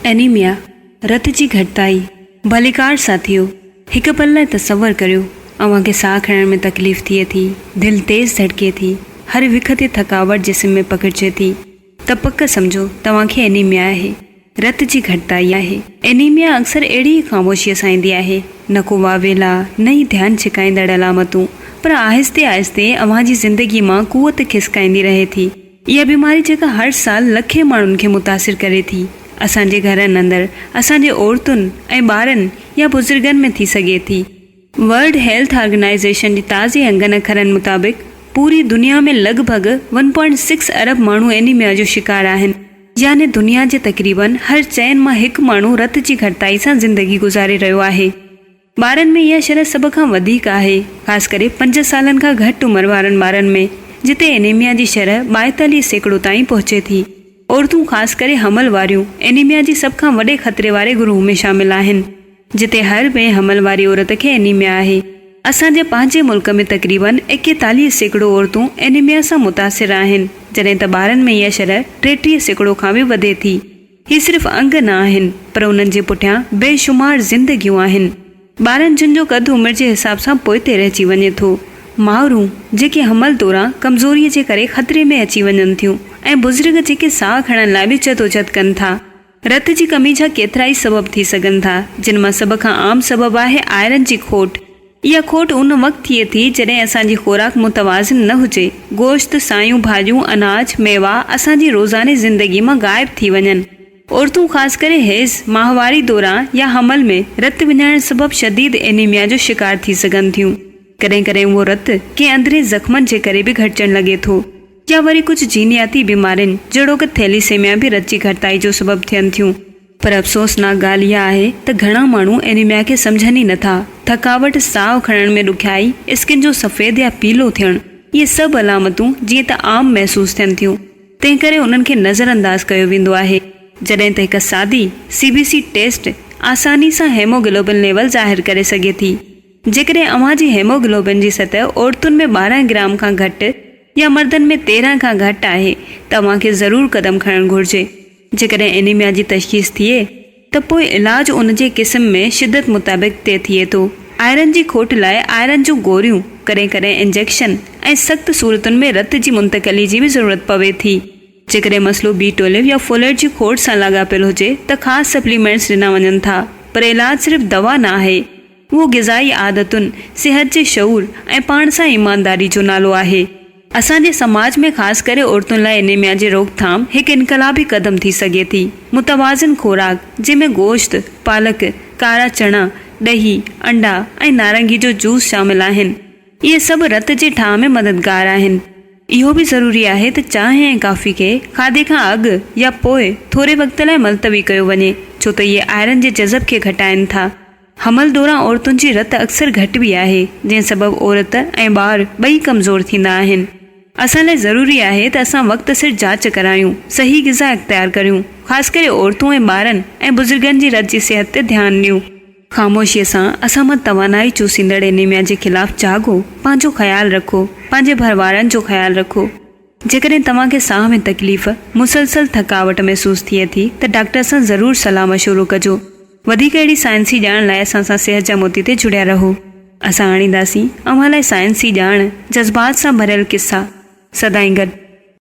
Anaemia रत जी घटिताई भलीकार साथियों हिक पल लाइ तसवर करियो अव्हांखे साह खणण में तकलीफ़ थिए थी, दिल तेज़ धड़के थी, हर विख ते थकावट जिस्म में पकड़जे थी त पक समझो तव्हांखे एनीमिया आहे। रत जी घटिताई आहे। एनीमिया अक्सर अहिड़ी ख़ामोशीअ सां ईंदी आहे, न को वावेला न ई ध्यानु छिकाईंदड़ अलामतूं, पर आहिस्ते आहिस्ते अव्हांजी ज़िंदगी मां कुवत खिसकाईंदी रहे थी। इहा बीमारी जेका हर साल लखे माण्हुनि खे मुतासिर करे थी, असांजे घरनि अंदरि असांजे औरतुनि ऐं ॿारनि या बुज़ुर्गनि में थी सघे थी। वर्ल्ड हेल्थ ऑर्गेनाइज़ेशन जी ताज़े अंगनि अखरनि मुताबिक़ पूरी दुनिया में लॻभॻि 1.6 अरब माण्हू एनीमिया जो शिकार आहिनि, यानी दुनिया जे तक़रीबन हर 4 मां हिकु माण्हू रत जी घटिताई सां ज़िंदगी गुज़ारे रहियो आहे। ॿारनि में इहा शरह सभ खां वधीक आहे, ख़ासि करे 5 सालनि खां घटि उमिरि वारनि ॿारनि में, जिते एनीमिया जी शरह 42% ताईं पहुचे थी। औरतूं ख़ासि करे हमल वारियूं एनीमिया जी सभ खां वॾे ख़तरे वारे गुरूह में शामिल आहिनि, जिते हर ॿिए हमल वारी औरत खे एनीमिया आहे। असांजे पंहिंजे मुल्क में तक़रीबन 41% औरतूं एनीमिया सां मुतासिर आहिनि, जॾहिं त ॿारनि में इहा शरह 33% खां बि वधे थी। ही सिर्फ़ अंग न आहिनि, पर उन्हनि जे पुठियां बेशुमार ज़िंदगियूं आहिनि। ॿारनि जिन जो क़द उमिरि जे हिसाब सां पोइते रहिजी वञे थो, माउरूं जेके हमल दौरान कमज़ोरीअ जे करे ख़तरे में अची वञनि थियूं, ऐं बुज़ुर्ग जेके साह खणण लाइ बि जदोजहद कनि था। रत जी कमी जा केतिरा ई सबब थी सघनि था, जिन मां सभ खां आम सबब आहे आयरन जी खोट। इहा खोट उन वक़्तु थिए थी जॾहिं असांजी खुराक मुतवाज़िन न हुजे, गोश्त, सायूं भाॼियूं, अनाज, मेवा असांजी रोज़ाने ज़िंदगी मां गायब थी वञनि। औरतूं ख़ासि करे हेज़, माहवारी दौरान या हमल में रत विञाइण सबबि शदीद एनीमिया जो शिकार थी सघनि थियूं। कॾहिं कॾहिं उहो रत कंहिं अंदरे ज़ख़्मनि जे करे बि घटिजण लॻे थो, या वरी कुझु जीनियाती बीमारियुनि जहिड़ो कि थैलीसेमिया बि रत जी घटिताई जो सबबु थियनि थियूं। पर अफ़सोसनाक ॻाल्हि इहा आहे त घणा माण्हू एनीमिया खे सम्झनि ई नथा। थकावट, साह खणण में ॾुखियाई, स्किन जो सफ़ेद या पीलो थियणु, इहे सभु अलामतूं जीअं त आम महसूसु थियनि थियूं, तंहिं करे उन्हनि खे नज़रअंदाज़ कयो वेंदो आहे, जॾहिं त हिकु सादी CBC टेस्ट आसानी सां हेमोग्लोबिन लेवल ज़ाहिर करे सघे थी। जेकॾहिं अव्हांजी हेमोग्लोबिन जी सतह औरतुनि में 12 ग्राम खां घटि या मर्दनि में 13 खां घटि आहे त अव्हांखे ज़रूरु क़दम खणणु घुरिजे। जेकॾहिं एनीमिया जी तशख़ीस थिए त पोइ इलाज उन जे क़िस्म में शिदत मुताबिक़ तय थिए थो। आयरन जी खोट लाइ आयरन जूं गोरियूं, कॾहिं कॾहिं इंजेक्शन ऐं सख़्त सूरतुनि में रत जी मुंतक़ली जी बि ज़रूरत पवे थी। जेकॾहिं मसइलो B12 या फोलेट जी खोट सां लाॻापियलु हुजे त ख़ासि सप्लीमेंट्स ॾिना वञनि था, पर इलाज सिर्फ़ दवा न आहे, उहो ग़िज़ाई आदतुनि, सिहत जे शऊर ऐं पाण सां ईमानदारी जो नालो आहे। असांजे समाज में ख़ासि करे औरतुनि लाइ एनीमिया जी रोकथाम हिकु इनकलाबी क़दम थी सघे थी। मुतवाज़िन खुराक, जंहिंमें गोश्त, पालक, कारा चणा, ॾही, अंडा ऐं नारंगी जो जूस शामिल आहिनि, इहे सभु रत जे ठाह में मददगार आहिनि। इहो बि ज़रूरी आहे त चांहि ऐं कॉफ़ी खे खाधे खां अॻु या पोइ थोरे वक़्त लाइ मुलतवी कयो वञे, छो त इहे आयरन जे जज़ब खे घटाइनि था। हमल दौरान औरतुनि जी रत अक्सर घटि बि आहे, जंहिं सबबु औरत ऐं ॿार ॿई कमज़ोर थींदा आहिनि। असां लाइ ज़रूरी आहे त असां वक़्त सिर जांच करायूं, सही ग़िज़ा इख़्तियार करियूं, ख़ासि करे औरतूं ऐं ॿारनि ऐं बुज़ुर्गनि जी रत जी सिहत ते ध्यानु ॾियूं। ख़ामोशीअ सां असां मां तवानाई चूसींदड़ एनीमिया जे ख़िलाफ़ जागो, पंहिंजो ख़्यालु रखो, पंहिंजे भरवारनि जो ख़्यालु रखो। जेकॾहिं तव्हांखे साह में तकलीफ़, मुसलसल थकावट महसूसु थिए थी त डॉक्टर सां ज़रूरु सलाह मशवरो कजो। वधीक अहिड़ी साइंसी ॼाण लाइ असां सां सिहत जा मोती ते जुड़िया रहो। असां आणींदासीं अव्हां लाइ साइंसी ॼाण, जज़्बात सां भरियल किस्सा, सदाईं गॾु।